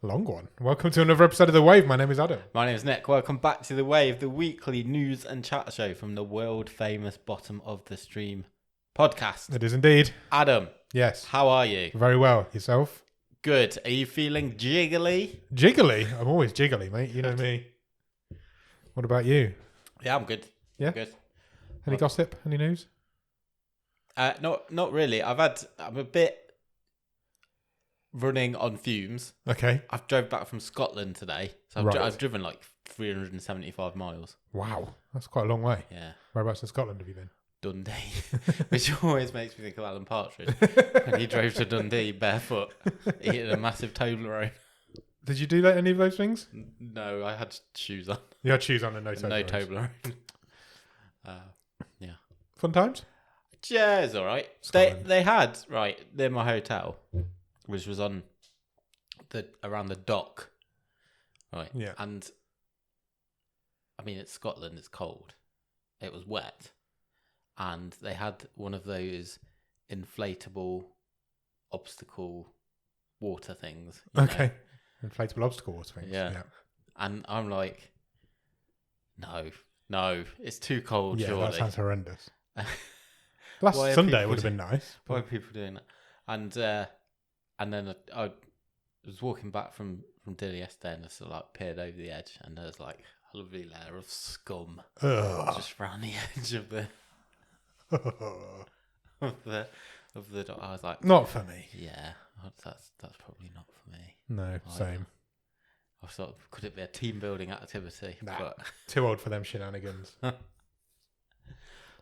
Long one. Welcome to another episode of The Wave. My name is Adam. My name is Nick. Welcome back to The Wave, the weekly news and chat show from the world famous Bottom of the Stream podcast. It is indeed. Adam. Yes. How are you? Very well. Yourself? Good. Are you feeling jiggly? Jiggly? I'm always jiggly, mate. You know me. What about you? Yeah, I'm good. Yeah? Good. Any gossip? Any news? Not really. I'm a bit running on fumes. Okay. I've drove back from Scotland today. So Right. I've driven like 375 miles. Wow. That's quite a long way. Yeah. Whereabouts in Scotland have you been? Dundee. Which always makes me think of Alan Partridge. When he drove to Dundee barefoot, eating a massive Toblerone. Did you do any of those things? No, I had shoes on. You had shoes on and no Toblerones. No Toblerone. Yeah. Fun times? Yeah, it's all right. Scotland. They had, right, near my hotel, which was on around the dock. Right. Yeah. And I mean, it's Scotland, it's cold. It was wet. And they had one of those inflatable obstacle water things. Okay. Inflatable obstacle water things. Yeah. And I'm like, no, it's too cold, Yeah, surely. that sounds horrendous. Last Sunday would have been nice. Why are people doing that? And then I was walking back from dinner yesterday and I sort of like peered over the edge and there's like a lovely layer of scum just around the edge of the of the dock. I was like, not for me. yeah, that's probably not for me. No, same. I thought, could it be a team building activity? Nah. But Too old for them shenanigans.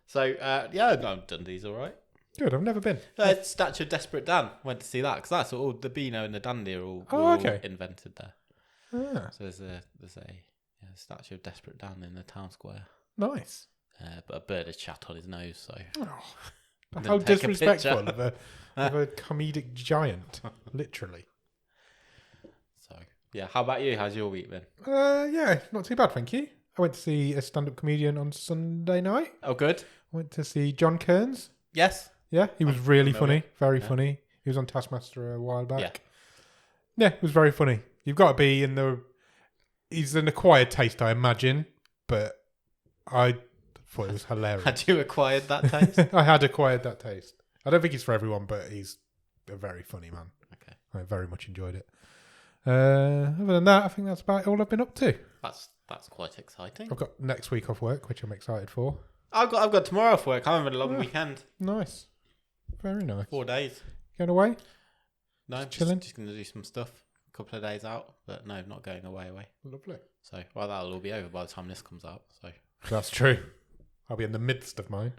so yeah, no, Dundee's all right. Good, I've never been. Statue of Desperate Dan. Went to see that because that's all the Beano and the Dandy are all, okay. all invented there. Ah, So there's a statue of Desperate Dan in the town square, nice. but a bird has shat on his nose. So Oh, Didn't how take a disrespectful picture. of a comedic giant, literally. So yeah, how about you? How's your week been? Yeah, not too bad, thank you. I went to see a stand-up comedian on Sunday night. Oh, good. I went to see John Kearns. Yes. Yeah, he was really familiar. funny, very Yeah. funny. He was on Taskmaster a while back. Yeah. Yeah, it was very funny. You've got to be in the... He's an acquired taste, I imagine, but I thought it was hilarious. Had you acquired that taste? I had acquired that taste. I don't think he's for everyone, but he's a very funny man. Okay. I very much enjoyed it. Other than that, I think that's about all I've been up to. That's quite exciting. I've got next week off work, which I'm excited for. I've got tomorrow off work. I'm having a long weekend. Nice. Very nice. 4 days. Going away? No, Just chilling? Just going to do some stuff. A couple of days out, but no, not going away. Lovely. So, well, that'll all be over by the time this comes out. So, That's true. I'll be in the midst of mine.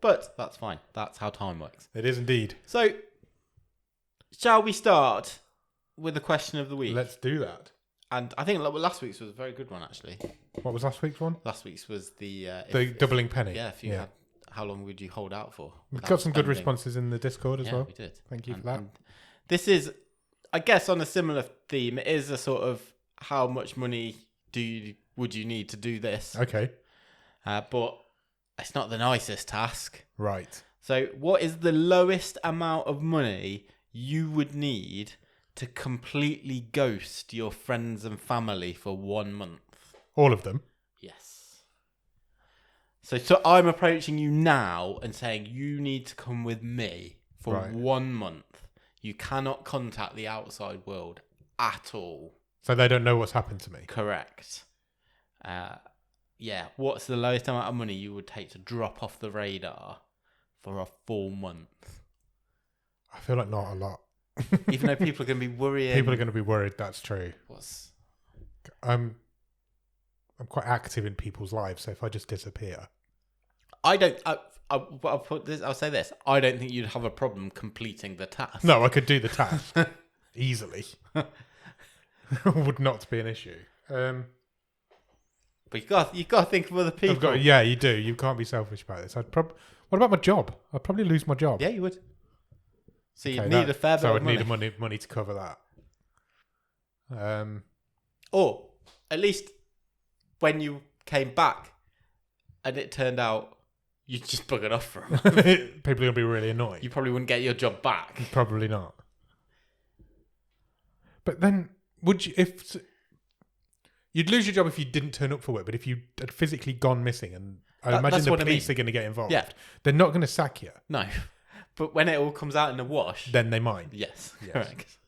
but that's fine. That's how time works. It is indeed. So, shall we start with the question of the week? Let's do that. And I think last week's was a very good one, actually. What was last week's one? Last week's was the Doubling penny. Yeah, if you had, how long would you hold out for? We've without got some good spending? responses in the Discord as Yeah, well. we did. Thank you for that. And this is, I guess, on a similar theme. It is a sort of how much money would you need to do this? Okay. But it's not the nicest task. Right. So, what is the lowest amount of money you would need to completely ghost your friends and family for 1 month? All of them? Yes. So I'm approaching you now and saying you need to come with me for Right. 1 month. You cannot contact the outside world at all. So they don't know what's happened to me? Correct. Yeah. What's the lowest amount of money you would take to drop off the radar for a full month? I feel like not a lot. Even though people are going to be worrying. People are going to be worried, that's true. I'm quite active in people's lives, so if I just disappear... I'll say this. I don't think you'd have a problem completing the task. No, I could do the task easily. Would not be an issue. But you got to think of other people. Yeah, you do. You can't be selfish about this. What about my job? I'd probably lose my job. Yeah, you would. So you'd Okay, need a fair bit So of I'd money. need money to cover that. Or at least when you came back and it turned out you just buggered off for a month, People are going to be really annoyed. you probably wouldn't get your job back. Probably not. But then, would you, if you'd lose your job if you didn't turn up for work, but if you had physically gone missing, and I imagine the police are going to get involved, they're not going to sack you. No. But when it all comes out in the wash... Then they might. Yes. Correct.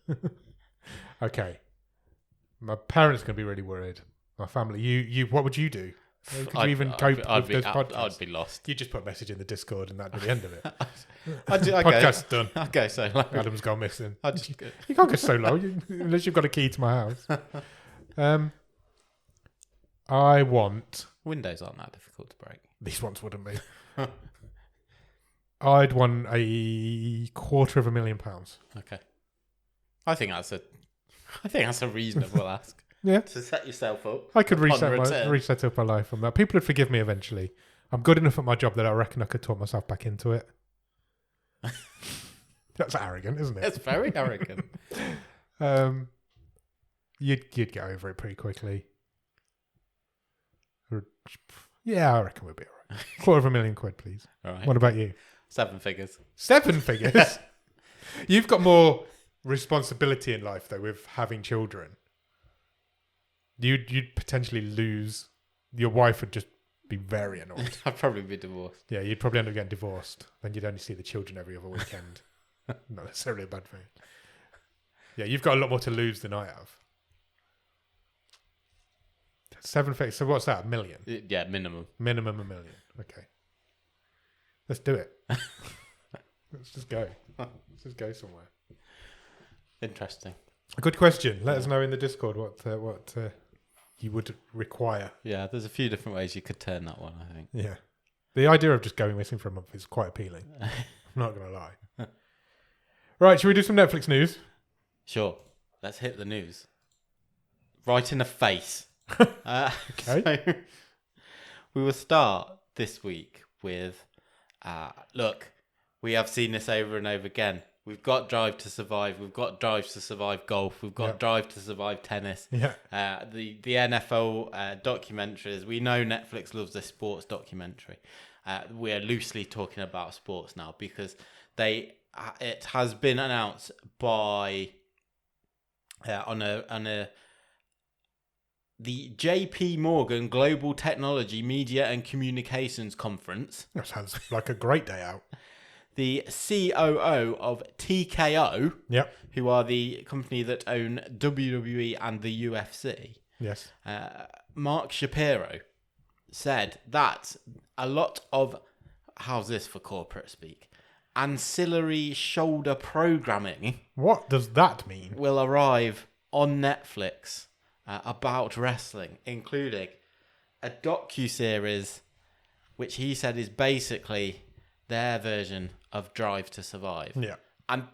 Okay. My parents are going to be really worried. My family. You. What would you do? Could you even cope with this podcast? I'd be lost. You just put a message in the Discord and that'd be the end of it. Podcast's done. I'll go solo. Adam's gone missing. You can't go solo unless you've got a key to my house. I want... Windows aren't that difficult to break. These ones wouldn't be. I'd want £250,000. Okay. I think that's a reasonable ask. Yeah. To set yourself up. I could reset up my life on that. People would forgive me eventually. I'm good enough at my job that I reckon I could talk myself back into it. That's arrogant, isn't it? It's very arrogant. You'd get over it pretty quickly. Yeah, I reckon we'll be all right. £250,000, please. All right. What about you? 7 figures. 7 figures? You've got more responsibility in life, though, with having children. You'd potentially lose... Your wife would just be very annoyed. I'd probably be divorced. Yeah, you'd probably end up getting divorced. Then you'd only see the children every other weekend. Not necessarily a bad thing. Yeah, you've got a lot more to lose than I have. 7 figures. So what's that? $1 million? Yeah, minimum. Minimum $1 million. Okay. Let's do it. Let's just go. Let's just go somewhere. Interesting. Good question. Let us know in the Discord what you would require. Yeah, there's a few different ways you could turn that one, I think. Yeah. The idea of just going missing for a month is quite appealing. I'm not going to lie. Right, shall we do some Netflix news? Sure. Let's hit the news. Right in the face. Okay. So we will start this week with, look, we have seen this over and over again. We've got Drive to Survive. We've got Drive to Survive Golf. We've got Drive to Survive Tennis. Yeah. The NFL documentaries. We know Netflix loves this sports documentary. We are loosely talking about sports now because it has been announced by the JP Morgan Global Technology Media and Communications Conference. That sounds like a great day out. The COO of TKO, who are the company that own WWE and the UFC, yes, Mark Shapiro, said that a lot of, how's this for corporate speak, ancillary shoulder programming. What does that mean? Will arrive on Netflix about wrestling, including a docuseries, which he said is basically their version of Drive to Survive. Yeah. And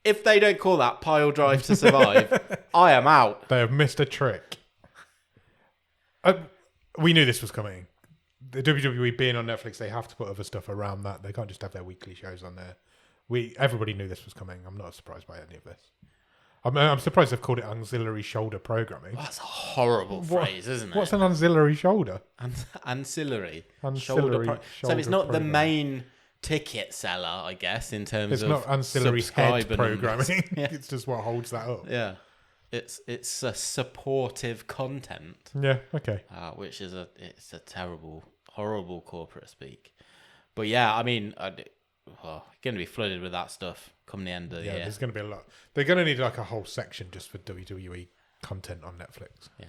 if they don't call that Pile Drive to Survive, I am out. They have missed a trick. We knew this was coming. The WWE being on Netflix, they have to put other stuff around that. They can't just have their weekly shows on there. Everybody knew this was coming. I'm not surprised by any of this. I'm surprised they've called it ancillary shoulder programming. That's a horrible phrase, isn't it? What's an ancillary shoulder? Ancillary. Shoulder so it's not the main ticket seller, I guess, in terms it's of not ancillary head programming. Yeah. It's just what holds that up. Yeah. It's a supportive content. Yeah, okay. Which is it's a terrible, horrible corporate speak. But yeah, I mean, going to be flooded with that stuff come the end of the year. There's going to be a lot. They're going to need like a whole section just for WWE content on Netflix. Yeah.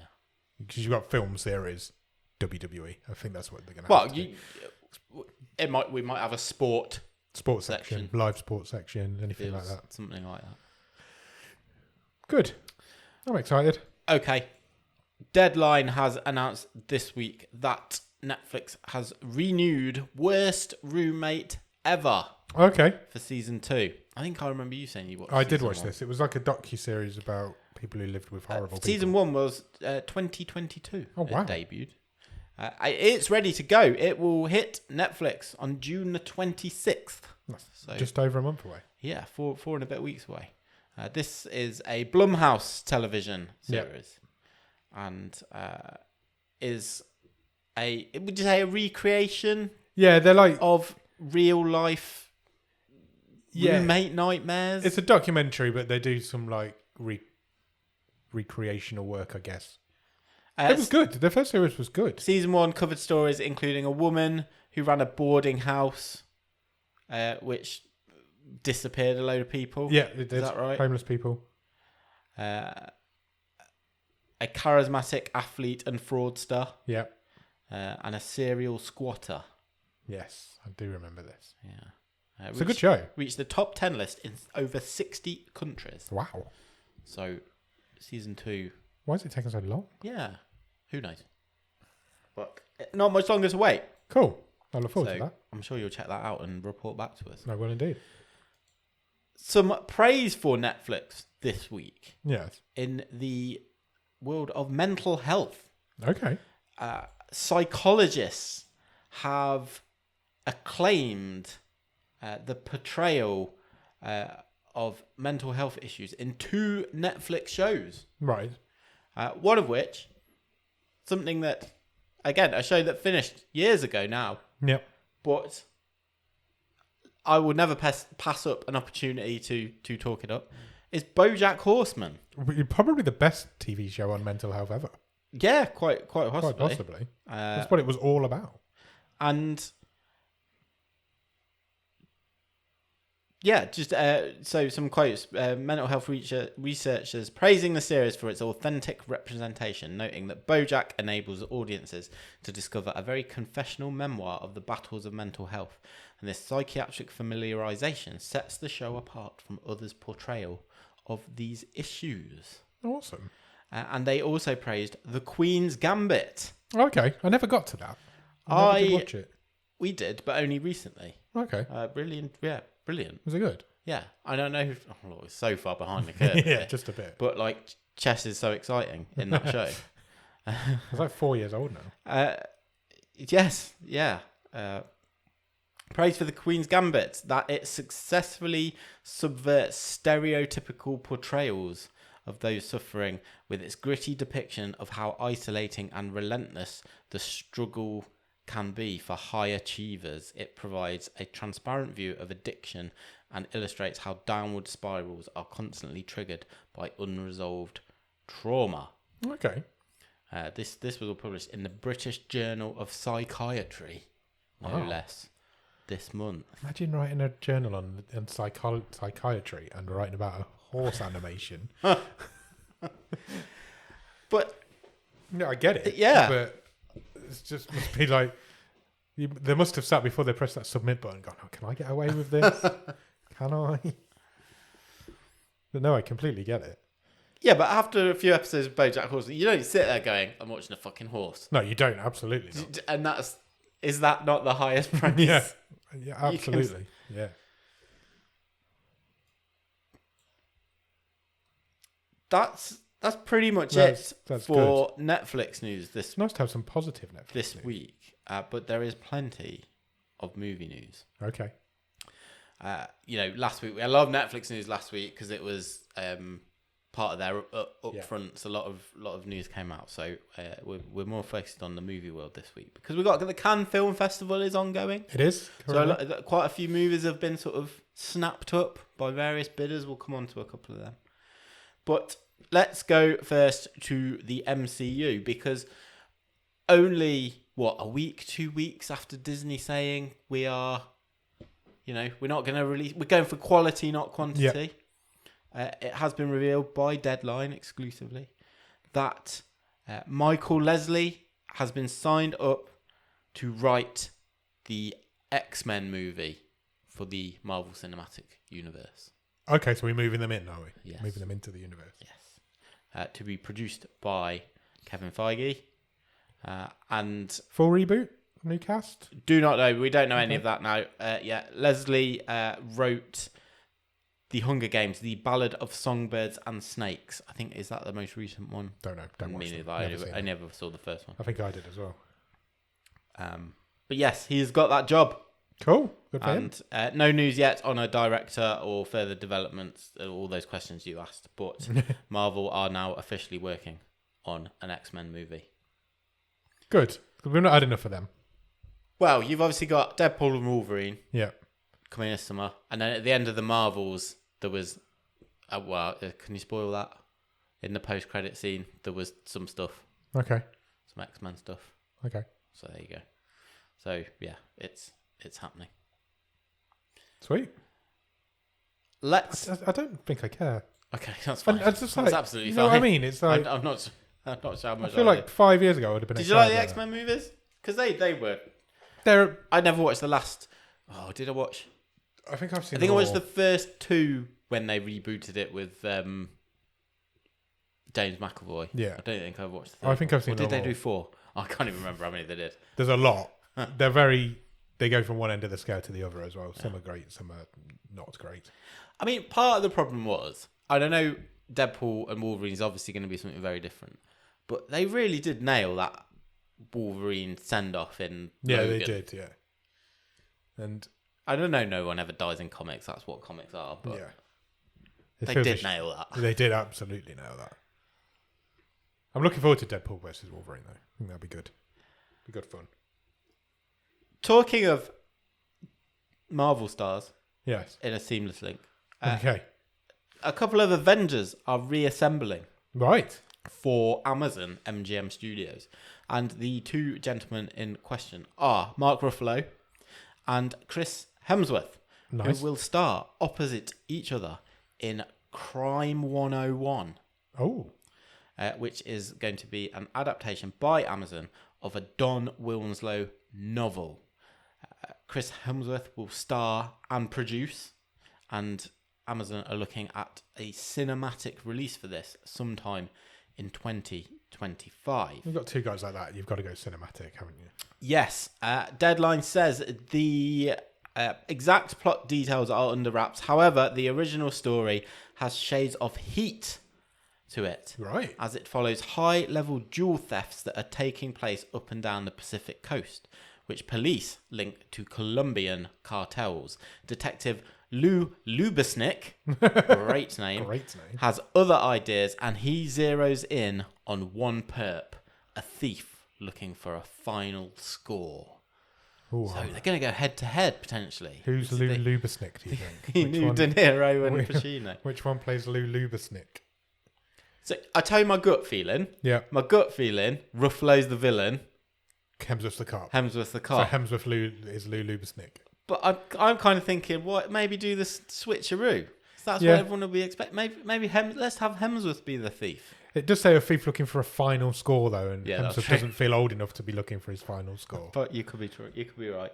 Because you've got film series, WWE. I think that's what they're going to have to do. We might have a sports section, live sports section, anything like that. Something like that. Good. I'm excited. Okay. Deadline has announced this week that Netflix has renewed Worst Roommate Ever. Okay. For season 2. I think I remember you saying you watched. I did watch this. It was like a docu-series about people who lived with horrible people. Season 1 was 2022. Oh, wow. It debuted. It's ready to go. It will hit Netflix on June the 26th. So just over a month away. Yeah, four and a bit weeks away. This is a Blumhouse television series. Yep. And would you say a recreation? Yeah, they're like... Of real life roommate nightmares? It's a documentary, but they do some like recreational work, I guess. Uh, It was good. The first series was good. Season 1 covered stories including a woman who ran a boarding house, which disappeared a load of people. Yeah, it did. Is that right? Homeless people. A charismatic athlete and fraudster. Yeah. And a serial squatter. Yes, I do remember this. Yeah. It's a good show. Reached the top 10 list in over 60 countries. Wow. So, season 2. Why is it taking so long? Yeah. Who knows? But not much longer to wait. Cool. I look forward to that. I'm sure you'll check that out and report back to us. I will indeed. Some praise for Netflix this week Yes. in the world of mental health. Okay. Psychologists have acclaimed the portrayal of mental health issues in 2 Netflix shows. Right. One of which, something that, again, a show that finished years ago now, Yep. but I would never pass up an opportunity to talk it up, is BoJack Horseman. Probably the best TV show on mental health ever. Yeah, quite possibly. Quite possibly. That's what it was all about. And yeah, just so some quotes. Mental health researchers praising the series for its authentic representation, noting that BoJack enables audiences to discover a very confessional memoir of the battles of mental health, and this psychiatric familiarization sets the show apart from others' portrayal of these issues. Awesome. And they also praised The Queen's Gambit. Okay. I never got to that. I never did watch it. We did, but only recently. Okay. Brilliant. Yeah, brilliant. Was it good? Yeah, I don't know. It's so far behind the curve. Yeah, just a bit. But like, chess is so exciting in that show. I was like 4 years old now. Yes, yeah. Praise for The Queen's Gambit, that it successfully subverts stereotypical portrayals of those suffering with its gritty depiction of how isolating and relentless the struggle can be for high achievers. It provides a transparent view of addiction and illustrates how downward spirals are constantly triggered by unresolved trauma. Okay. This was all published in the British Journal of Psychiatry, no Wow. less, this month. Imagine writing a journal on psychiatry and writing about a horse animation. But No, I get it. Yeah. But it just must be like, they must have sat before they pressed that submit button and gone, oh, can I get away with this? Can I? But no, I completely get it. yeah, but after a few episodes of BoJack Horseman, you don't sit there going, "I'm watching a fucking horse," No, you don't. Absolutely not. and is that not the highest praise? Yeah. Yeah, absolutely. Yeah. That's pretty much That's for Netflix news this It's nice to have some positive Netflix news. week. But there is plenty of movie news. Okay. Last week we had a lot of Netflix news last week because it was part of their upfront. So a lot of news came out. So we're more focused on the movie world this week because we've got the Cannes Film Festival is ongoing. It is. So quite a few movies have been sort of snapped up by various bidders. We'll come on to a couple of them. But let's go first to the MCU because only, a week, 2 weeks after Disney saying we are, we're not going to release, we're going for quality, not quantity. Yep. It has been revealed by Deadline exclusively that Michael Leslie has been signed up to write the X-Men movie for the Marvel Cinematic Universe. Okay, so we're moving them in, are we? Yes. Moving them into the universe. Yes. To be produced by Kevin Feige. And Full reboot? New cast? do not know. We don't know any of that now. Leslie wrote The Hunger Games, The Ballad of Songbirds and Snakes. I think, is that the most recent one? Don't know. Don't watch them. I never saw the first one. I think I did as well. But yes, he's got that job. Cool. Good for him. And no news yet on a director or further developments, all those questions you asked. But Marvel are now officially working on an X-Men movie. Good. We've not had enough of them. Well, you've obviously got Deadpool and Wolverine Yeah. coming this summer. And then at the end of the Marvels, there was... can you spoil that? in the post-credit scene, there was some stuff, Okay. some X-Men stuff. Okay. So there you go. So yeah, it's happening. Sweet. Let's. I don't think I care. Okay, that's fine. And it's just That's like, absolutely you fine. know what I mean? It's like I'm not sure how I much. feel like 5 years ago I would have been. Did you like the excited X-Men movies? Because they were. They're. I never watched the last. Oh, did I watch? I think I've seen. I think I them watched all. the first two when they rebooted it with James McAvoy. Yeah. I don't think I've watched the third. I think I've seen Or did them they all. do 4? I can't even remember how many they did. There's a lot. They're very. They go from one end of the scale to the other as well. Some are great, some are not great. I mean, part of the problem was, I don't know, Deadpool and Wolverine is obviously going to be something very different, but they really did nail that Wolverine send-off in Yeah, Logan. they did. Yeah. And I don't know, no one ever dies in comics. That's what comics are, but yeah, they did nail that. They did absolutely nail that. I'm looking forward to Deadpool versus Wolverine though. I think that'll be good. Be good fun. Talking of Marvel stars Yes. in a seamless link, Okay. a couple of Avengers are reassembling Right. for Amazon MGM Studios. And the two gentlemen in question are Mark Ruffalo and Chris Hemsworth, Nice. who will star opposite each other in Crime 101, Oh. which is going to be an adaptation by Amazon of a Don Wilnslow novel. Chris Hemsworth will star and produce, and Amazon are looking at a cinematic release for this sometime in 2025. You've got two guys like that. You've got to go cinematic, haven't you? Yes. Deadline says the exact plot details are under wraps. However, the original story has shades of Heat to it, Right. as it follows high-level jewel thefts that are taking place up and down the Pacific coast, which police link to Colombian cartels. Detective Lou Lubasnik, great name, Great name. has other ideas, and he zeroes in on one perp, a thief looking for a final score. Ooh, So they're going to go head-to-head, potentially. who's This is Lou the- Lubasnik, do you think? He knew De Niro and which- Pacino. Which one plays Lou Lubasnik? So I tell you my gut feeling. Yeah. My gut feeling, Ruffalo's the villain, Hemsworth's the cop. Hemsworth's the So cop. Hemsworth is Lou Lubasnik. But I'm kind of thinking, what? Maybe do this switcheroo. So that's Yeah. what everyone will be expecting. Maybe let's have Hemsworth be the thief. It does say a thief looking for a final score, though, and Yeah, that's Hemsworth true. doesn't feel old enough to be looking for his final score. But you could be true. You could be right.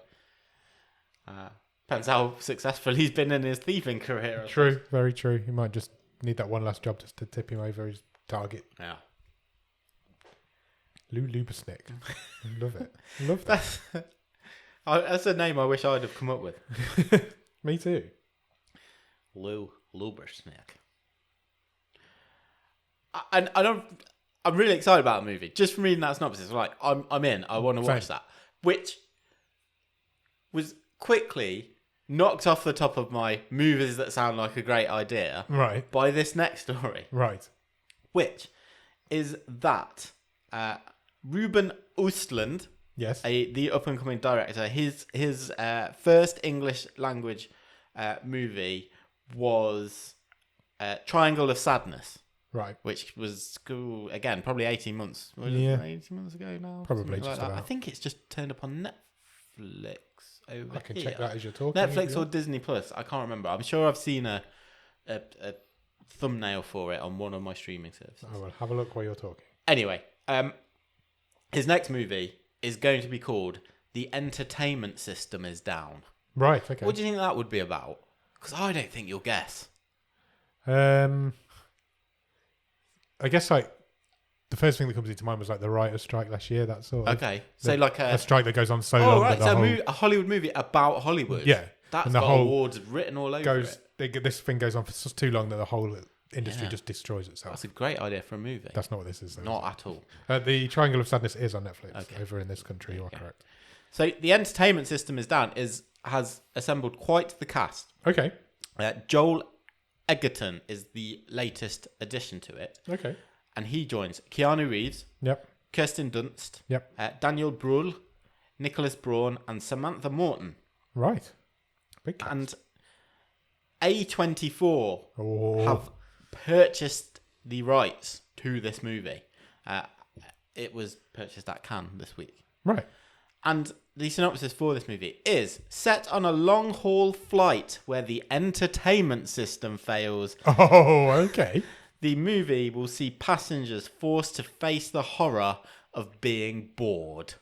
Depends how successful he's been in his thieving career. True, very true. He might just need that one last job just to tip him over his target. Yeah. Lou Lubasnik. Love it. Love that. That's a name I wish I'd have come up with. Me too. Lou Lubersnick. I'm really excited about the movie. Just from reading that synopsis, like I'm in. I want to watch Same. that. Which was quickly knocked off the top of my movies that sound like a great idea Right. by this next story, Right. which is that Ruben Östlund, Yes. the up and coming director, his first English language movie was Triangle of Sadness, Right. which was again probably 18 months. Was it Yeah. 18 months ago now. Probably Something just that. I about. think it's just turned up on Netflix over I can here. check that as you're talking. Netflix or Disney Plus. I can't remember. I'm sure I've seen a thumbnail for it on one of my streaming services. I will have a look while you're talking. Anyway, his next movie is going to be called The Entertainment System is Down. Right. Okay. What do you think that would be about? Because I don't think you'll guess. I guess like the first thing that comes into mind was like the writer's strike last year. That sort of Okay, so like a strike that goes on so oh long right, that the so whole a Hollywood movie about Hollywood. yeah, That's and the got whole awards written all over goes. it. This thing goes on for too long that the whole industry Yeah. just destroys itself. That's a great idea for a movie. That's not what this is. Though, Not is at all. it? The Triangle of Sadness is on Netflix Okay. over in this country. You are Okay. correct. So The Entertainment System is Down has assembled quite the cast. Okay. Joel Edgerton is the latest addition to it, Okay. and he joins Keanu Reeves, Yep. Kirsten Dunst, Yep. Daniel Bruhl, Nicholas Braun, and Samantha Morton. Right. Big cast. And A24 Oh. have purchased the rights to this movie. It was purchased at Cannes this week. Right. And the synopsis for this movie is set on a long-haul flight where the entertainment system fails. Oh, okay. The movie will see passengers forced to face the horror of being bored.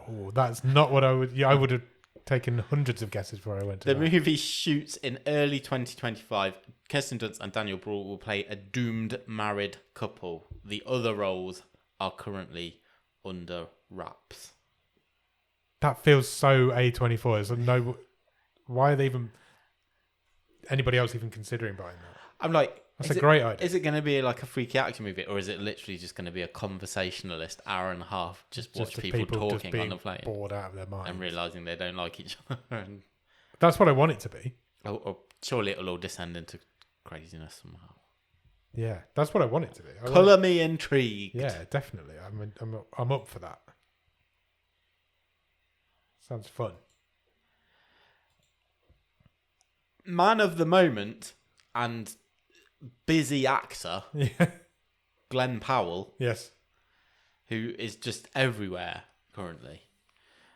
Oh, that's not what I would... Yeah, I would have taken hundreds of guesses before I went to The that. movie shoots in early 2025. Kirsten Dunst and Daniel Bruhl will play a doomed married couple. The other roles are currently under wraps. That feels so A24. So no... Why are they even... Anybody else even considering buying that? I'm like... That's a great idea. Is it going to be like a freaky action movie, or is it literally just going to be a conversationalist hour and a half, just watch the people just talking being on the plane bored out of their minds. and realising they don't like each other? And, That's what I want it to be. or surely it'll all descend into craziness somehow. Yeah, that's what I want it to be. Colour me intrigued. Yeah, definitely. I'm up for that. Sounds fun. Man of the moment and busy actor Yeah. Glenn Powell, Yes. who is just everywhere currently,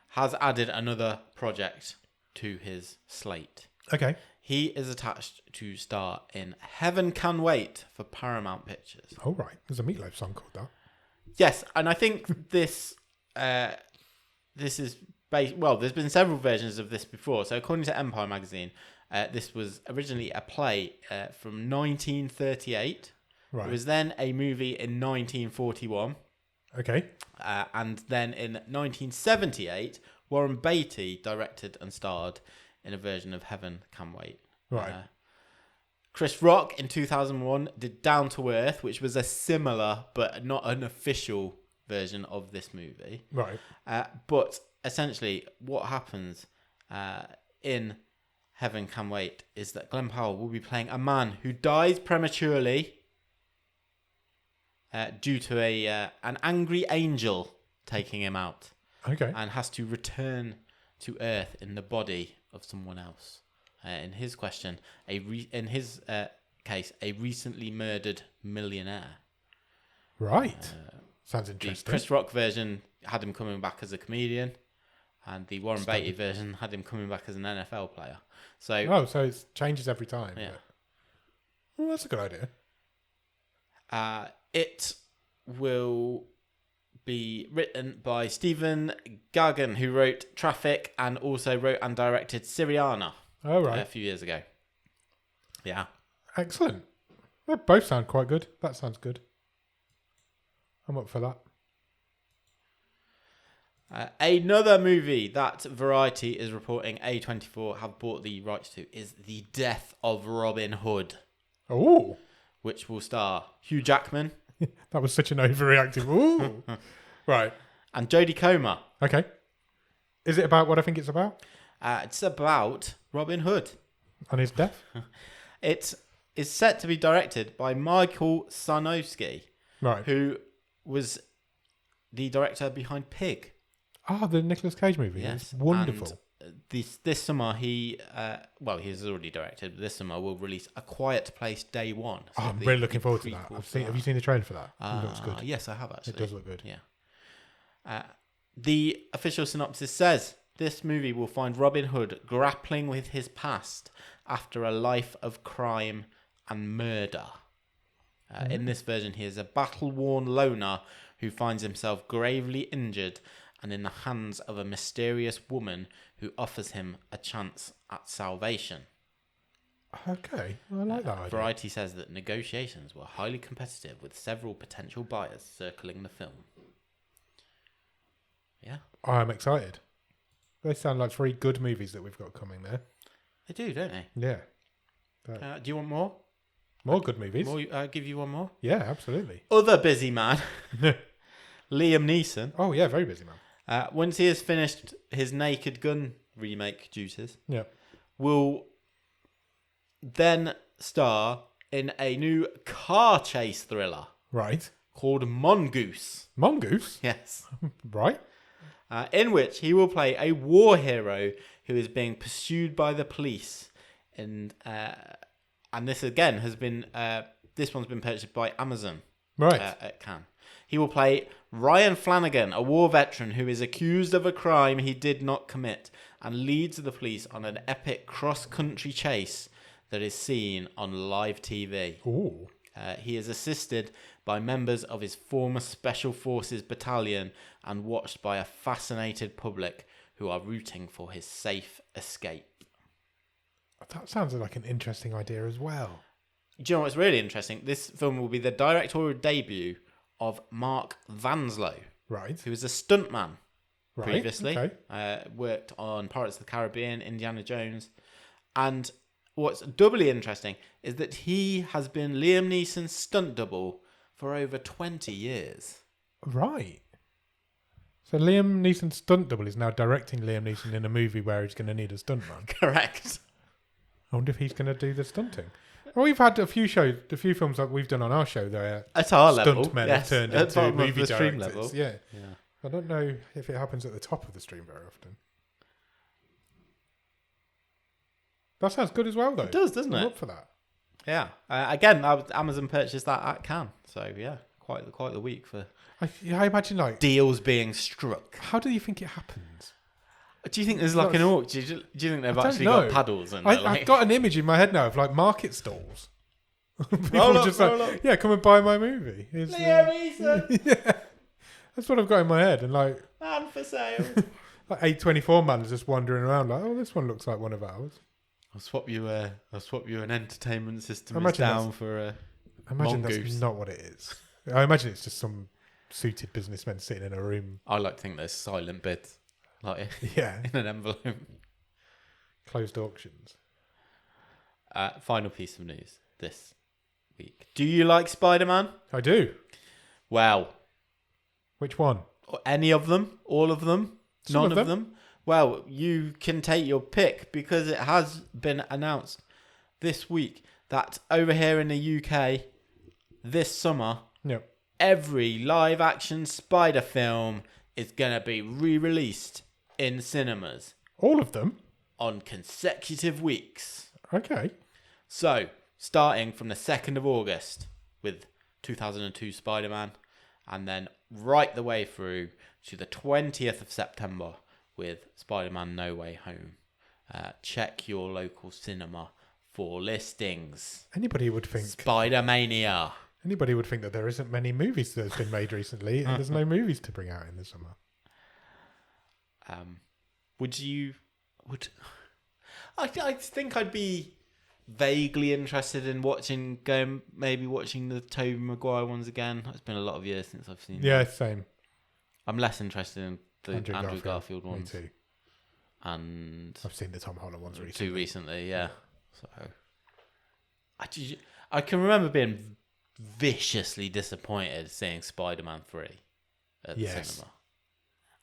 has added another project to his slate. Okay. He is attached to star in Heaven Can Wait for Paramount Pictures. All right. There's a Meatloaf song called that. Yes, and I think this is based... Well, there's been several versions of this before. So according to Empire magazine, this was originally a play from 1938. Right. It was then a movie in 1941. Okay. And then in 1978, Warren Beatty directed and starred in a version of Heaven Can Wait. Right. Chris Rock in 2001 did Down to Earth, which was a similar but not an official version of this movie. Right. But essentially, what happens in Heaven Can Wait is that Glenn Powell will be playing a man who dies prematurely due to an angry angel taking him out, Okay. and has to return to Earth in the body of someone else. In his question, in his case, a recently murdered millionaire. Right. Sounds The interesting. Chris Rock version had him coming back as a comedian, and the Warren Standard. Beatty version had him coming back as an NFL player. So it changes every time. yeah. Well, that's a good idea. It will be written by Stephen Gargan, who wrote Traffic and also wrote and directed Syriana All right. a few years ago. Yeah. Excellent. They both sound quite good. That sounds good. I'm up for that. Another movie that Variety is reporting A24 have bought the rights to is The Death of Robin Hood, Oh, which will star Hugh Jackman that was such an overreactive. Ooh. Right. and Jodie Comer. Okay. Is it about what I think it's about? It's about Robin Hood. And his death? It is set to be directed by Michael Sarnowski, Right. who was the director behind Pig. Ah, the Nicolas Cage movie. Yes, It's wonderful. And this summer he he's already directed. But this summer will release A Quiet Place Day One. So I'm the really looking forward to that. prequel Have you seen the trailer for that? It looks good. Yes, I have actually. It does look good. Yeah. The official synopsis says this movie will find Robin Hood grappling with his past after a life of crime and murder. In this version, he is a battle-worn loner who finds himself gravely injured and in the hands of a mysterious woman who offers him a chance at salvation. Okay. I like that idea. Variety says that negotiations were highly competitive with several potential buyers circling the film. Yeah. I'm excited. They sound like 3 good movies that we've got coming there. They do, don't they? Yeah. Do you want more? More good movies. I'll give you one more. Yeah, absolutely. Other busy man, Liam Neeson. Oh, yeah, very busy, man. Once he has finished his Naked Gun remake duties, Yeah. will then star in a new car chase thriller Right. called Mongoose. Mongoose. Yes. Right. In which he will play a war hero who is being pursued by the police. And this again has been this one's been purchased by Amazon. Right. At Cannes. He will play Ryan Flanagan, a war veteran who is accused of a crime he did not commit and leads the police on an epic cross-country chase that is seen on live TV. Ooh. He is assisted by members of his former Special Forces battalion and watched by a fascinated public who are rooting for his safe escape. That sounds like an interesting idea as well. Do you know what's really interesting? This film will be the directorial debut of Mark Vanslow, Right. who was a stuntman Right. previously. Okay. Worked on Pirates of the Caribbean, Indiana Jones. And what's doubly interesting is that he has been Liam Neeson's stunt double for over 20 years. Right. So Liam Neeson's stunt double is now directing Liam Neeson in a movie where he's going to need a stuntman. Correct. I wonder if he's going to do the stunting. Well, we've had a few films like we've done on our show there. At our level, Stuntmen yes, have turned at into bottom of movie the stream directors. level. Yeah. Yeah. I don't know if it happens at the top of the stream very often. That sounds good as well, though. It does, doesn't I'm it? up for that. Yeah. Again, Amazon purchased that at Cannes. So, yeah, quite the week for I imagine, like, deals being struck. how do you think it happens? Do you think there's like an auction? Do you think they've I don't actually know. got paddles? And I've got an image in my head now of like market stalls. People Roll up, just roll like, up. yeah, come and buy my movie. It's, Liam Neeson, yeah, that's what I've got in my head. And like man for sale. like A24 man is just wandering around like, oh, this one looks like one of ours. I'll swap you an entertainment system Imagine down for a I imagine mongoose. that's not what it is. I imagine it's just some suited businessmen sitting in a room. I like to think there's silent bids, like Yeah, in an envelope. closed auctions. Final piece of news this week. Do you like Spider-Man? I do. Well, Which one? any of them? All of them? Some None of of them? Well, you can take your pick because it has been announced this week that over here in the UK, this summer, Yep. every live-action Spider film is going to be re-released in cinemas All of them? on consecutive weeks. Okay. So, starting from the 2nd of August with 2002 Spider-Man, and then right the way through to the 20th of September with Spider-Man No Way Home. Check your local cinema for listings. Anybody would think Spider-Mania. Anybody would think that there isn't many movies that have been made recently, and there's no movies to bring out in the summer. I think I'd be vaguely interested in watching the Tobey Maguire ones again. It's been a lot of years since I've seen Yeah, them. same. I'm less interested in the Andrew Garfield Me ones. too. And I've seen the Tom Holland ones recently. too recently, yeah. So I can remember being viciously disappointed seeing Spider-Man 3 at the cinema.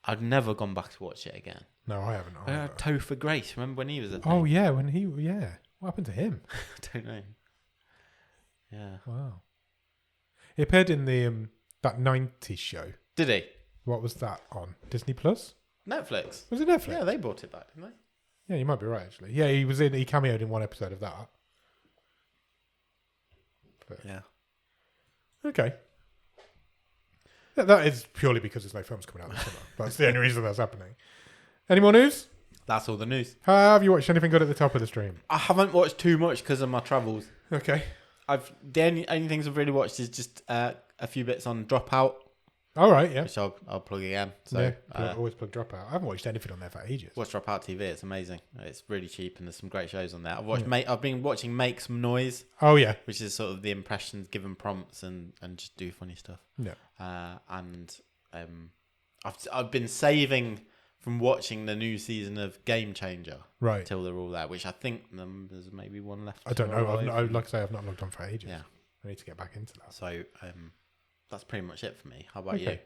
I've never gone back to watch it again. No, I haven't. either. Topher Grace, remember when he was at Oh yeah, what happened to him? I don't know. Yeah. Wow. He appeared in the that 90s show. Did he? What was that on? Disney Plus? Netflix. Was it Netflix? Yeah, they brought it back, didn't they? Yeah, you might be right actually. Yeah, he cameoed in one episode of that. But, Yeah. okay. Yeah, that is purely because there's no films coming out this summer. That's the only reason that's happening. Any more news? That's all the news. Have you watched anything good at the top of the stream? I haven't watched too much because of my travels. Okay. The only things I've really watched is just a few bits on Dropout, All right, yeah. which I'll plug again. So Yeah, always plug Dropout. I haven't watched anything on there for ages. watch Dropout TV. It's amazing. It's really cheap and there's some great shows on there. I've been watching Make Some Noise, Oh, yeah. which is sort of the impressions given prompts and just do funny stuff. Yeah. I've been saving from watching the new season of Game Changer Right. until they're all there, which I think there's maybe one left. I don't to know. arrive. Like I say, I've not logged on for ages. Yeah. I need to get back into that. So that's pretty much it for me. How about you? Okay.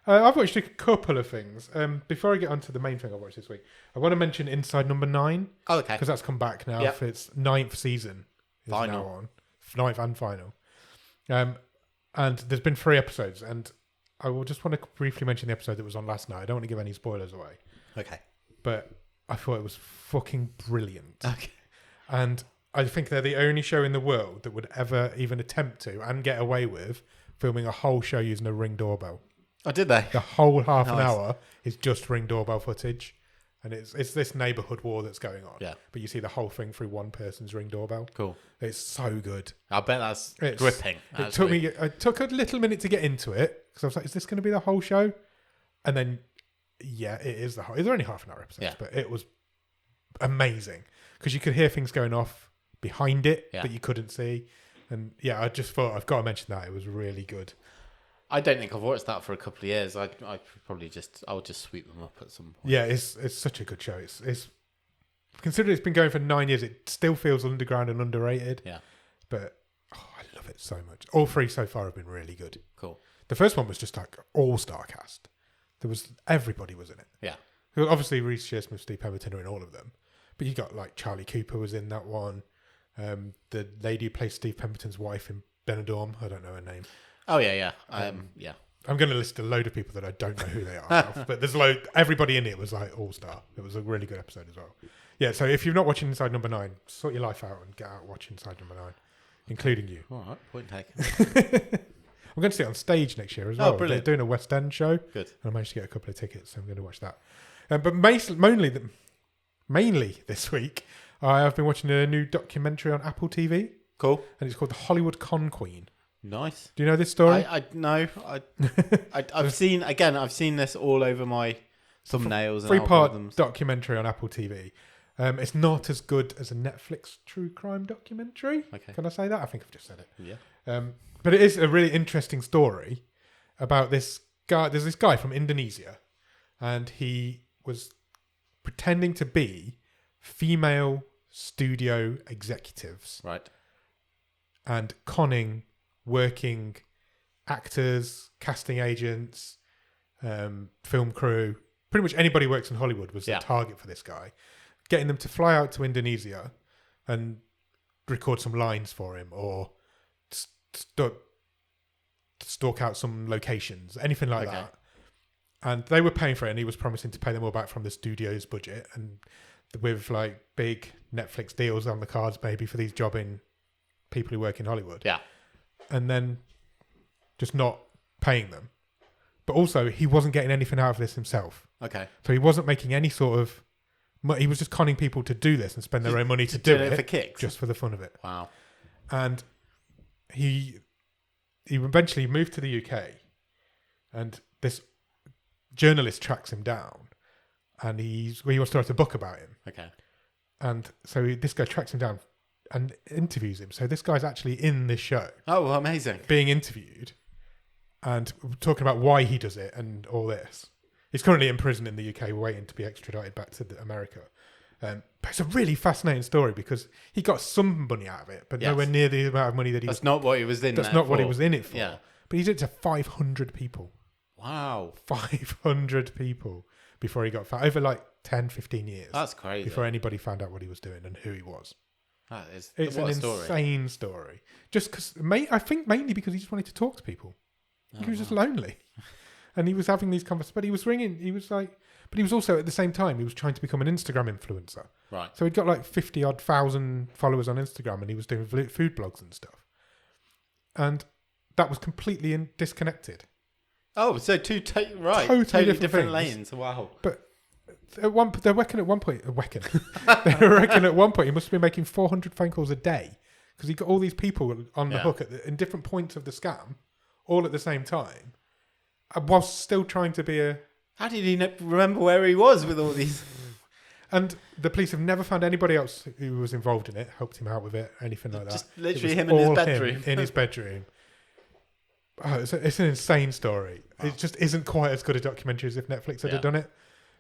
I've watched a couple of things. Before I get onto the main thing I watched this week, I want to mention Inside Number 9 Oh, okay. because that's come back now Yep. for its 9th season. Is Final. now on. 9th and final. And there's been 3 episodes, and I will just want to briefly mention the episode that was on last night. I don't want to give any spoilers away, Okay. but I thought it was fucking brilliant. Okay. And I think they're the only show in the world that would ever even attempt to and get away with filming a whole show using a Ring doorbell. Oh, did they? The whole half an Nice. hour is just Ring doorbell footage. And it's this neighbourhood war that's going on. Yeah. But you see the whole thing through one person's Ring doorbell. Cool. It's so good. I bet that's It's- gripping. It took a little minute to get into it because I was like, is this going to be the whole show? And then, yeah, it is the whole. They're only half an hour episodes, Yeah. but it was amazing because you could hear things going off behind it that you couldn't see. And yeah, I just thought I've got to mention that it was really good. I don't think I've watched that for a couple of years. I'll just sweep them up at some point. Yeah, it's such a good show. It's considering it's been going for 9 years, it still feels underground and underrated. Yeah. But I love it so much. All three so far have been really good. Cool. The first one was just like all-star cast. Everybody was in it. Yeah. Obviously, Reece Shearsmith, Steve Pemberton are in all of them. But you got like Charlie Cooper was in that one. The lady who plays Steve Pemberton's wife in Benidorm. I don't know her name. Oh yeah. Yeah. I'm going to list a load of people that I don't know who they are. Now, but there's everybody in it was like all-star. It was a really good episode as well. Yeah, so if you're not watching Inside Number 9, sort your life out and get out watch Inside Number 9, including you. All right. Point taken. I'm going to see it on stage next year as well. Brilliant. They're doing a West End show. Good. And I managed to get a couple of tickets, so I'm going to watch that. But mainly this week, I have been watching a new documentary on Apple TV. Cool. And it's called The Hollywood Con Queen. Nice. Do you know this story? I've seen this all over my thumbnails and 3-part algorithms. documentary on Apple TV. It's not as good as a Netflix true crime documentary. Okay. Can I say that? I think I've just said it. Yeah. But it is a really interesting story about this guy. There's this guy from Indonesia, and he was pretending to be female studio executives. Right. And conning working actors, casting agents, film crew, pretty much anybody who works in Hollywood was the target for this guy. Getting them to fly out to Indonesia and record some lines for him or stalk out some locations, anything like that. And they were paying for it, and he was promising to pay them all back from the studio's budget, and with like big Netflix deals on the cards maybe for these jobbing people who work in Hollywood. Yeah. And then just not paying them. But also, he wasn't getting anything out of this himself. Okay. So he wasn't making any sort of... He was just conning people to do this and spend their own money to do it for kicks. just for the fun of it. Wow. And he eventually moved to the UK, and this journalist tracks him down, and he wants to write a book about him. Okay. And so this guy tracks him down and interviews him. So this guy's actually in this show. Oh, amazing. Being interviewed and talking about why he does it and all this. He's currently in prison in the UK waiting to be extradited back to America. But it's a really fascinating story because he got some money out of it, but nowhere near the amount of money that he That's not what he was in That's not what he was in it for. Yeah. But he did it to 500 people. Wow. 500 people before he got found. Over like 10, 15 years. That's crazy. Before anybody found out what he was doing and who he was. That is It's what an a story. insane story. Just because, I think mainly because he just wanted to talk to people. He was just lonely. And he was having these conversations. But he was ringing, but he was also at the same time, he was trying to become an Instagram influencer. Right. So he'd got like 50-odd thousand followers on Instagram, and he was doing food blogs and stuff. And that was completely disconnected. Oh, so totally Totally different things. lanes. Wow. But they reckon at one point, they reckon at one point he must have been making 400 phone calls a day because he got all these people on the hook in different points of the scam, all at the same time, whilst still trying to be a... How did he remember where he was with all these? And the police have never found anybody else who was involved in it, helped him out with it, anything like that. Just literally It was him in his all bedroom. in his bedroom. Oh, it's an insane story. Wow. It just isn't quite as good a documentary as if Netflix had done it,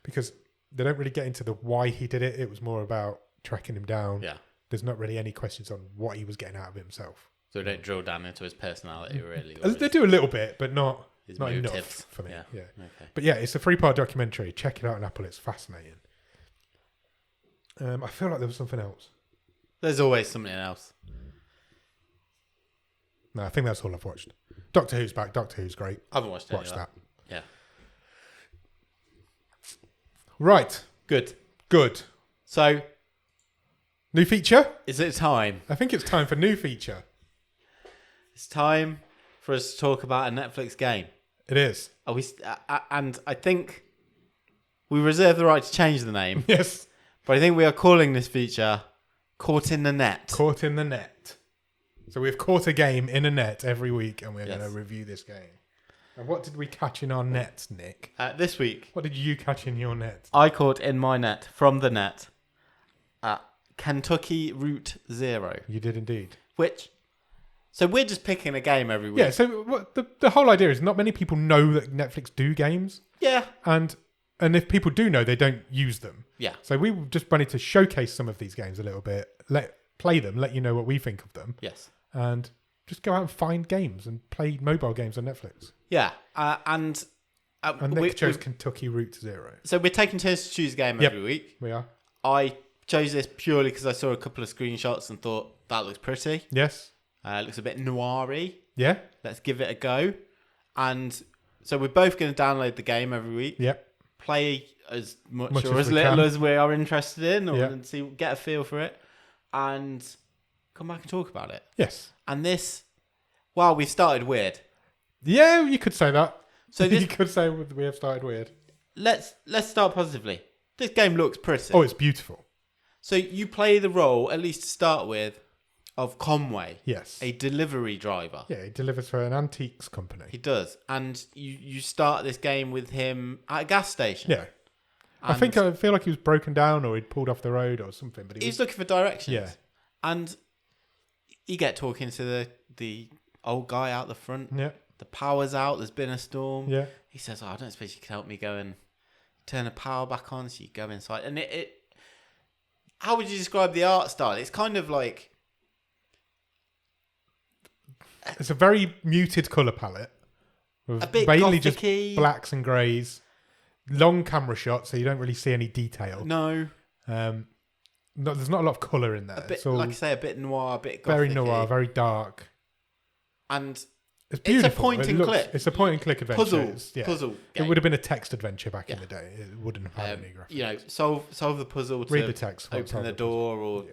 because they don't really get into the why he did it. It was more about tracking him down. Yeah. There's not really any questions on what he was getting out of himself. So they don't drill down into his personality, really. They do a little bit, but not motives. Enough for me. Yeah. Okay. But yeah, it's a 3-part documentary. Check it out on Apple. It's fascinating. I feel like there was something else. There's always something else. No, I think that's all I've watched. Doctor Who's back. Doctor Who's great. I haven't watched Watch that. Yeah. Right. Good. Good. So, New feature? Is it time? I think it's time for new feature. It's time for us to talk about a Netflix game. It is. Are we? And I think we reserve the right to change the name, Yes. but I think we are calling this feature "Caught in the Net." Caught in the net. So we've caught a game in a net every week, and we're Yes. going to review this game. And what did we catch in our net, Nick? This week, What did you catch in your net? I caught in my net from the net Kentucky Route Zero, You did indeed. So we're just picking a game every week. Yeah, so what the whole idea is not many people know that Netflix do games. Yeah. And if people do know, they don't use them. Yeah. So we just wanted to showcase some of these games a little bit, play them, let you know what we think of them. Yes. And just go out and find games and play mobile games on Netflix. Yeah. And Nick chose Kentucky Route Zero. So we're taking turns to choose a game every week. We are. I chose this purely because I saw a couple of screenshots and thought that looks pretty. Yes. It looks a bit noir-y. Yeah. Let's give it a go. And so we're both going to download the game every week. Yep. Play as much or as as we little can. as we are interested in, and Yeah. get a feel for it, and come back and talk about it. Yes. And this, wow, we've started weird. Yeah, you could say that. So You could say we have started weird. let's start positively. This game looks pretty. Oh, it's beautiful. So you play the role, at least to start with, of Conway, Yes. a delivery driver. Yeah, he delivers for an antiques company. He does. And you start this game with him at a gas station. Yeah. I feel like he was broken down or he'd pulled off the road or something. But he's looking for directions. Yeah. And you get talking to the old guy out the front. Yeah. The power's out. There's been a storm. Yeah. He says, I don't suppose you can help me go and turn the power back on. So you go inside. And how would you describe the art style? It's kind of like... It's a very muted colour palette. With A bit mainly gothic-y. just blacks and greys. Long camera shots, so you don't really see any detail. No. There's not a lot of colour in there. A bit, It's all like I say, a bit noir, a bit very gothic-y. noir, very dark. And It's beautiful. it's a point and click. It's a point and click adventure. Puzzle It game. would have been a text adventure back in Yeah. the day. It wouldn't have had any graphics. Solve the puzzle to Read the text. open the door,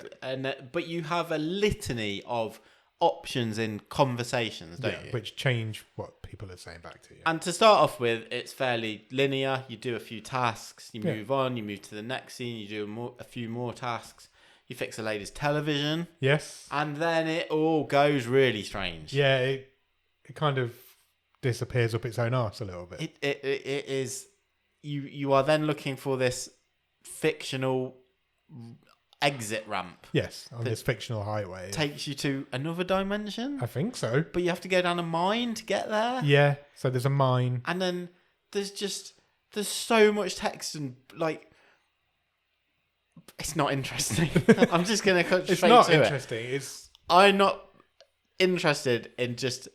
but you have a litany of options in conversations, don't you? Which change what people are saying back to you. And to start off with, it's fairly linear. You do a few tasks, you Yeah. move on, you move to the next scene, you do a few more tasks, you fix a lady's television, Yes. and then it all goes really strange. Yeah, it kind of disappears up its own arse a little bit. It is. You are then looking for this fictional exit ramp. Yes, on this fictional highway. Takes you to another dimension, I think so. but you have to go down a mine to get there. Yeah, so there's a mine. And then there's so much text and like it's not interesting. I'm just gonna cut straight It's not to interesting. It's I'm not interested in just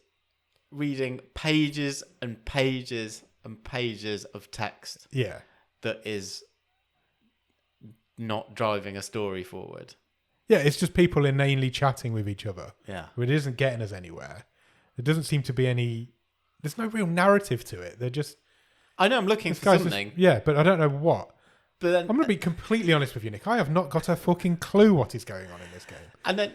reading pages and pages and pages of text yeah. that is not driving a story forward. Yeah, it's just people inanely chatting with each other. Yeah. It isn't getting us anywhere. There doesn't seem to be any... There's no real narrative to it. They're just... I know I'm looking this for guy's something. yeah, but I don't know what. But then I'm going to be completely honest with you, Nick. I have not got a fucking clue what is going on in this game. and then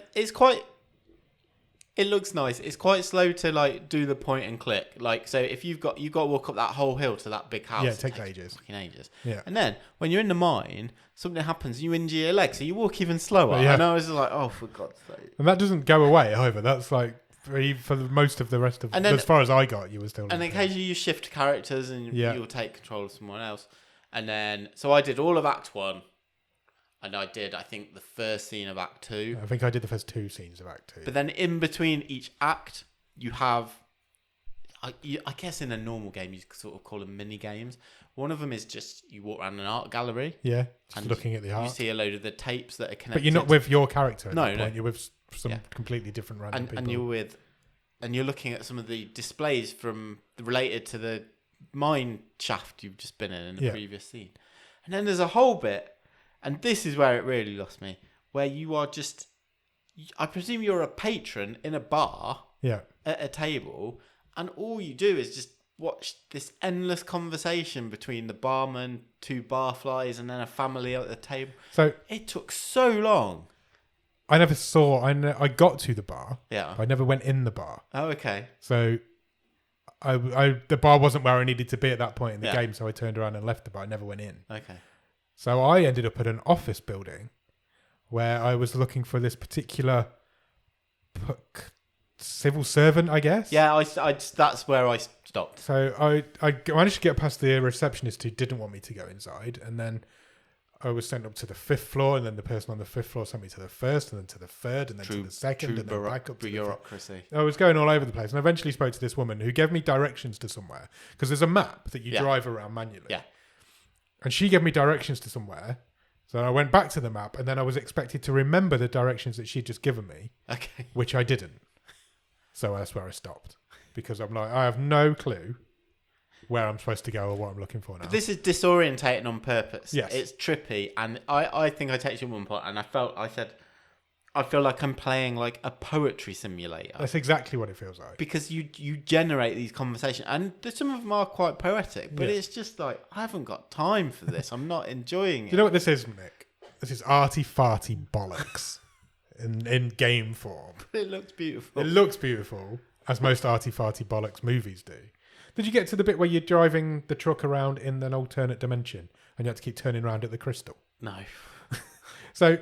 it looks nice. It's quite slow to like do the point and click. Like so if you've got to walk up that whole hill to that big house. Yeah, it takes ages. Fucking ages. Yeah. And then when you're in the mine, something happens, you injure your leg, so you walk even slower. Yeah. And I was just like, oh, for God's sake. And that doesn't go away either. That's like... For most of the rest of... And then- as far as I got, you were still... And occasionally you shift characters and Yeah. you'll take control of someone else. And then, so I did all of Act 1. And I think, the first scene of Act 2. I think I did the first two scenes of Act 2. But then in between each act, you have... I guess in a normal game, you could sort of call them mini games. One of them is just you walk around an art gallery. Yeah, just and looking at the art. You see a load of the tapes that are connected. But you're not with your character at No, that point. no. You're with some completely different random people. And you're looking at some of the displays related to the mine shaft you've just been in the previous scene. And then there's a whole bit, and this is where it really lost me, where you are just... I presume you're a patron in a bar Yeah. at a table, and all you do is just watch this endless conversation between the barman, two barflies, and then a family at the table. So It took so long. I never saw. I got to the bar. Yeah. But I never went in the bar. Oh, okay. So the bar wasn't where I needed to be at that point in the Yeah. game. So I turned around and left the bar. I never went in. Okay. So I ended up at an office building where I was looking for this particular civil servant, I guess. Yeah, I that's where I stopped. So I managed to get past the receptionist who didn't want me to go inside, and then I was sent up to the 5th floor, and then the person on the 5th floor sent me to the 1st, and then to the 3rd, and then to the 2nd, and then back up to bureaucracy. I was going all over the place, and I eventually spoke to this woman who gave me directions to somewhere, because there's a map that you drive around manually. Yeah. And she gave me directions to somewhere, so I went back to the map, and then I was expected to remember the directions that she'd just given me, Okay. which I didn't. So that's where I stopped, because I'm like, I have no clue where I'm supposed to go or what I'm looking for now. But this is disorientating on purpose. Yes. It's trippy. And I think I texted you at one point and I said, I feel like I'm playing like a poetry simulator. That's exactly what it feels like. Because you generate these conversations. And some of them are quite poetic. But it's just like, I haven't got time for this. I'm not enjoying it. Do you know what this is, Nick? This is arty-farty bollocks in game form. It looks beautiful. It looks beautiful, as most arty-farty bollocks movies do. Did you get to the bit where you're driving the truck around in an alternate dimension and you have to keep turning around at the crystal? No. So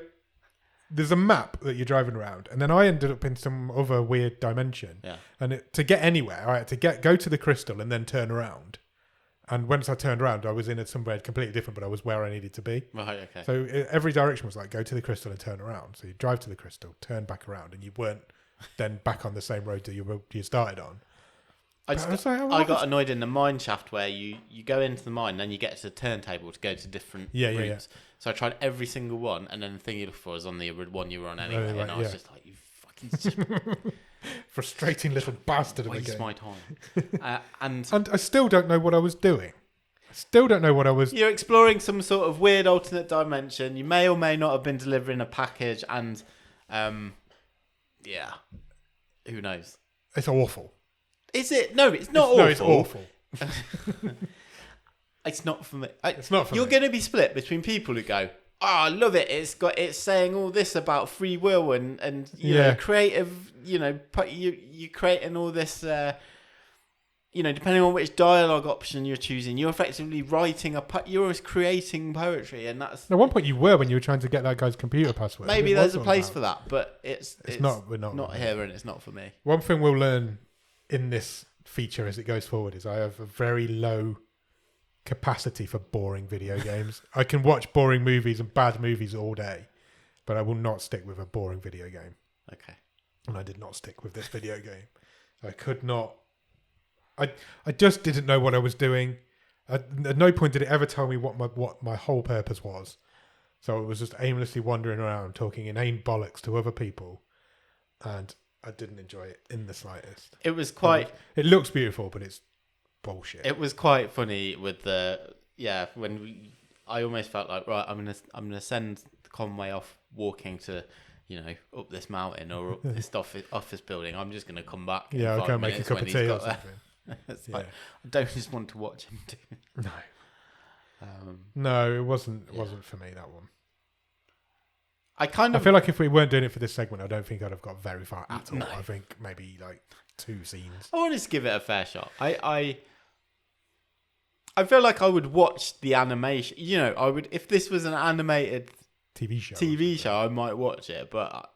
there's a map that you're driving around, and then I ended up in some other weird dimension. Yeah. And to get anywhere, I had to go to the crystal and then turn around. And once I turned around, I was in somewhere completely different, but I was where I needed to be. Right, okay. So every direction was like, go to the crystal and turn around. So you drive to the crystal, turn back around, and you weren't then back on the same road that you started on. I got annoyed in the mine shaft where you go into the mine, then you get to the turntable to go to different routes. So I tried every single one, and then the thing you look for is on the one you were on anyway. Right, and I was just like, you fucking frustrating little bastard of a waste game. my time. And I still don't know what I was doing. I still don't know what I was... You're exploring some sort of weird alternate dimension. You may or may not have been delivering a package, and yeah, who knows? It's awful. Is it? No, it's not awful. No, it's awful. It's not for me. It's not for me. You're going to be split between people who go, "Oh, I love it. It's saying all this about free will and you know, creative. You know, you're creating all this. You know, depending on which dialogue option you're choosing, you're effectively writing you're creating poetry, and that's. At one point, you were when you were trying to get that guy's computer password. Maybe there's a place for that, but it's not. We're not here, and it's not for me. One thing we'll learn in this feature as it goes forward is I have a very low capacity for boring video games. I can watch boring movies and bad movies all day, but I will not stick with a boring video game. Okay. And I did not stick with this video game. I could not. I just didn't know what I was doing. At no point did it ever tell me what my whole purpose was. So it was just aimlessly wandering around talking inane bollocks to other people, and I didn't enjoy it in the slightest. It was quite. It looks beautiful, but it's bullshit. It was quite funny with I almost felt like, right, I'm gonna send Conway off walking to, you know, up this mountain or up this office building. I'm just gonna come back. Yeah, I'll go make a cup of tea or something. It's like, I don't just want to watch him do it. No. No, it wasn't for me, that one. I feel like if we weren't doing it for this segment, I don't think I'd have got very far at all. No. I think maybe like 2 scenes. I wanted to give it a fair shot. I feel like I would watch the animation. You know, I would, if this was an animated TV show, I might watch it, but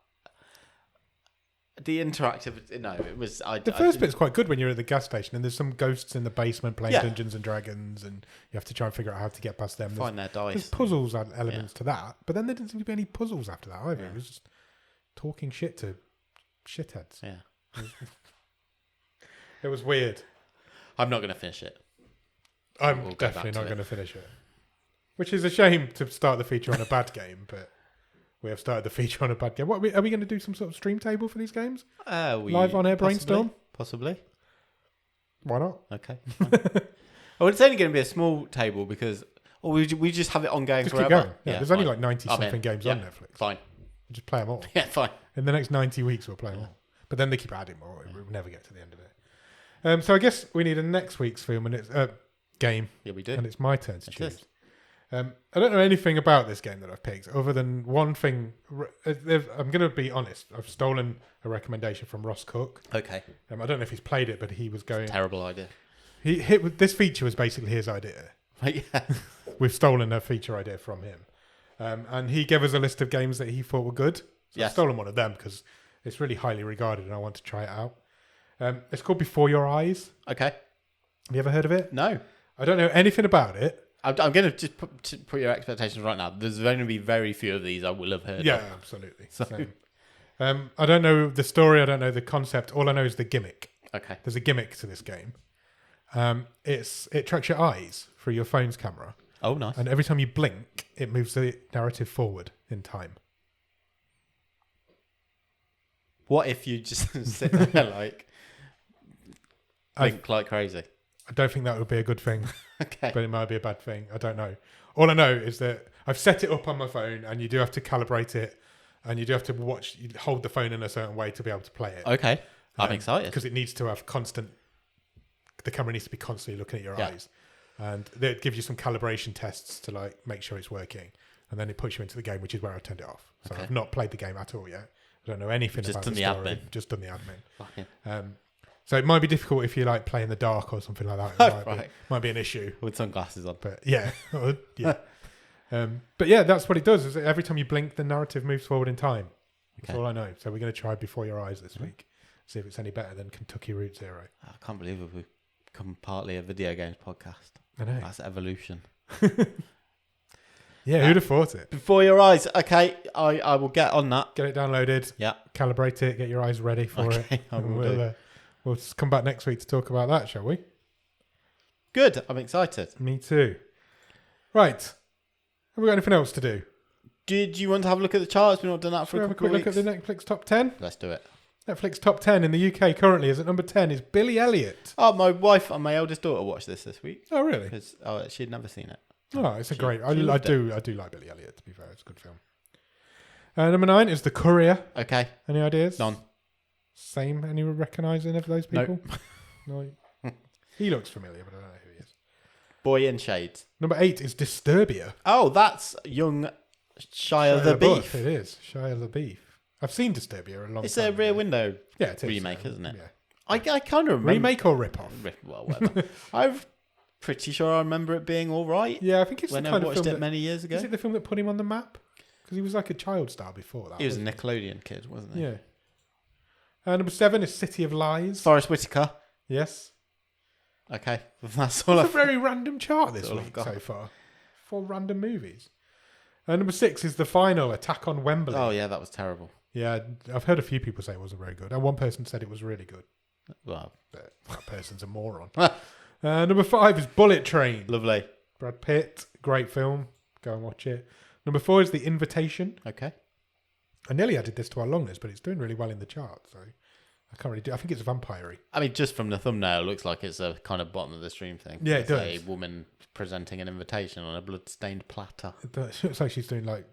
the interactive, no, it was. The first bit's quite good when you're at the gas station and there's some ghosts in the basement playing Dungeons and Dragons, and you have to try and figure out how to get past them. Find their dice. There's puzzles elements to that, but then there didn't seem to be any puzzles after that either. It was just talking shit to shitheads. Yeah, it was weird. I'm not going to finish it. I'm definitely not going to finish it, which is a shame to start the feature on a bad game, but. We have started the feature on a bad game. What are we going to do? Some sort of stream table for these games? Live on air brainstorm? Possibly. Why not? Okay. Oh, it's only going to be a small table because, we just have it ongoing just forever. Keep going. Yeah, there's only like 90-something games on Netflix. Fine. We'll just play them all. Yeah, fine. In the next 90 weeks, we'll play them all. But then they keep adding more. We'll never get to the end of it. So I guess we need a next week's film and it's game. Yeah, we do. And it's my turn to choose. I don't know anything about this game that I've picked other than one thing. I'm going to be honest. I've stolen a recommendation from Ross Cook. Okay. I don't know if he's played it, but he was going. Terrible idea. This feature was basically his idea. Yeah. We've stolen a feature idea from him, and he gave us a list of games that he thought were good. So Yes. I've stolen one of them because it's really highly regarded, and I want to try it out. It's called Before Your Eyes. Okay. Have you ever heard of it? No. I don't know anything about it. I'm going to just put your expectations right now. There's going to be very few of these I will have heard Yeah, of. absolutely. So- Same. I don't know the story. I don't know the concept. All I know is the gimmick. Okay. There's a gimmick to this game. It tracks your eyes through your phone's camera, Oh, nice. and every time you blink, it moves the narrative forward in time. What if you just sit there like blink like crazy? I don't think that would be a good thing, Okay. but it might be a bad thing. I don't know. All I know is that I've set it up on my phone, and you do have to calibrate it, and you do have to hold the phone in a certain way to be able to play it. Okay. I'm excited. Because it needs to have the camera needs to be constantly looking at your Yeah. eyes, and it gives you some calibration tests to like make sure it's working, and then it puts you into the game, which is where I turned it off. So Okay. I've not played the game at all yet. I don't know anything Just about done the the story. admin. Just done the admin. Fine. So it might be difficult if you like play in the dark or something like that. It Right. might be an issue. With sunglasses on. But yeah, yeah. But yeah, that's what it does. Is every time you blink, the narrative moves forward in time. That's Okay. all I know. So we're going to try Before Your Eyes this week. See if it's any better than Kentucky Route Zero. I can't believe we've become partly a video games podcast. I know. That's evolution. Yeah, who'd have thought it? Before Your Eyes. Okay, I will get on that. Get it downloaded. Yeah. Calibrate it. Get your eyes ready for it. Okay, I And will do. we'll just come back next week to talk about that, shall we? Good. I'm excited. Me too. Right. Have we got anything else to do? Did you want to have a look at the charts? We've not done that for Shall we a have a couple quick of look weeks. at the Netflix top 10? Let's do it. Netflix top 10 in the UK currently is at number 10 is Billy Elliot. Oh, my wife and my eldest daughter watched this week Oh, really? because she'd never seen it. Oh, it's a She- great. I she loved do like Billy Elliot. To be fair, it's a good film. Number 9 is The Courier. Okay, Any ideas? none. Same. Any recognising of those No. people? No. He looks familiar, but I don't know who he is. Boy in Shades. Number 8 is Disturbia. Oh, that's young Shia the LaBeouf. Beef. It is Shia LaBeouf. I've seen Disturbia a long It's time a Rear ago. Window Yeah, it is. remake, isn't it? Yeah. I kind of remember. Remake or rip off? Well, whatever. I'm pretty sure I remember it being all right Yeah, I think it's when the I kind of watched film it many years ago. Is it the film that put him on the map? Because he was like a child star before that. He was a wasn't Nickelodeon kid, wasn't he? Yeah. Number 7 is City of Lies. Forrest Whitaker. Yes. Okay, that's all It's a I've... very random chart this That's all I've week got. so far. 4 random movies. Number 6 is The Final, Attack on Wembley. Oh, yeah, that was terrible. Yeah, I've heard a few people say it wasn't very good. And one person said it was really good. Well, But that person's a moron. Number 5 is Bullet Train. lovely. Brad Pitt, great film. Go and watch it. Number 4 is The Invitation. Okay. I nearly added this to our long list, but it's doing really well in the chart, so I can't really do. I think it's vampire-y. I mean, just from the thumbnail, it looks like it's a kind of bottom of the stream thing. Yeah, it It's does. a woman presenting an invitation on a blood-stained platter. It looks like she's doing like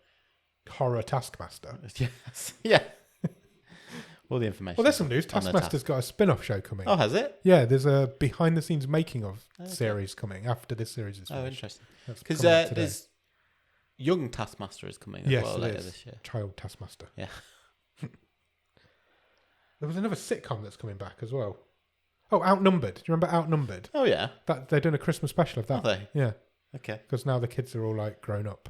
horror Taskmaster. Yes. Yeah. All the information. Well, there's some news. on the Taskmaster's got a spin-off show coming. Oh, has it? Yeah, there's a behind-the-scenes making of Okay. series coming after this series is Oh, finished. interesting. That's Because come out today. there's young Taskmaster is coming as Yes, well it later is. this year. Child Taskmaster. Yeah. There was another sitcom that's coming back as well. Oh, Outnumbered. Do you remember Outnumbered? Oh, yeah. That they're doing a Christmas special of Are that. they? Yeah, Okay. because now the kids are all like grown up.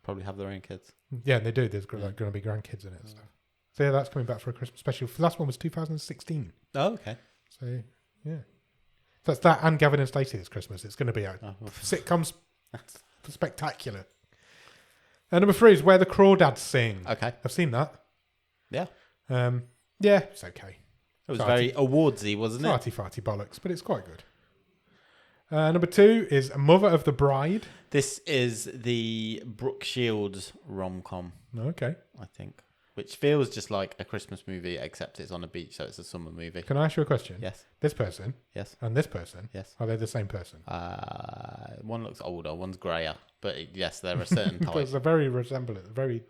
Probably have their own kids. Yeah, they do. There's Yeah. like going to be grandkids in it and stuff. So yeah, that's coming back for a Christmas special. The last one was 2016. Oh, okay. So yeah, that's that and Gavin and Stacey this Christmas. It's going to be a Oh, well. sitcoms spectacular. And number 3 is Where the Crawdads Sing. Okay. I've seen that. Yeah. Yeah, it's okay. It was Farty. very awardsy, wasn't it? Farty bollocks, but it's quite good. Number 2 is Mother of the Bride. This is the Brooke Shields rom-com, Okay. I think, which feels just like a Christmas movie, except it's on a beach, so it's a summer movie. Can I ask you a question? Yes. This person Yes. and this person, Yes. are they the same person? One looks older, one's grayer, but yes, they're a certain type. There's a very resemblance, A very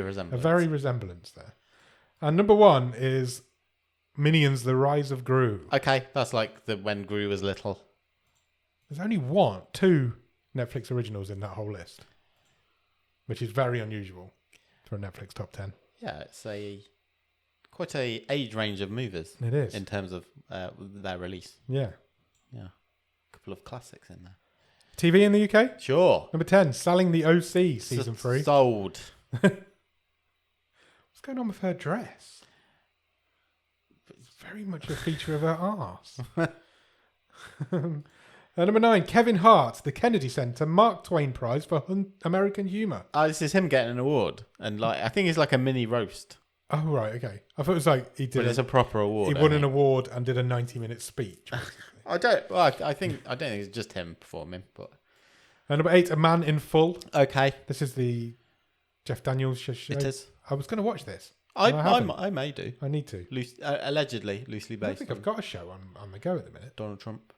resemblance. a very resemblance there. And number 1 is Minions: The Rise of Gru. Okay, that's like the when Gru was little. There's only 2 Netflix originals in that whole list, which is very unusual for a Netflix top 10. Yeah, it's quite a age range of movies. It is. In terms of their release. Yeah. Yeah. A couple of classics in there. TV in the UK? Sure. Number 10, Selling the OC, season 3. Sold. What's going on with her dress? It's very much a feature of her arse. Number 9, Kevin Hart, the Kennedy Center Mark Twain Prize for American Humor. Oh, this is him getting an award. And I think it's like a mini roast. Oh, right, okay. I thought it was like he did. But it's a proper award. He won an award and did a 90-minute speech. I don't think it's just him performing, but Number 8, A Man in Full. okay. This is the Jeff Daniels show. It is. I was going to watch this. I may do. I need to. Allegedly, loosely I don't based think on I've got a show on the go at the minute. Donald Trump.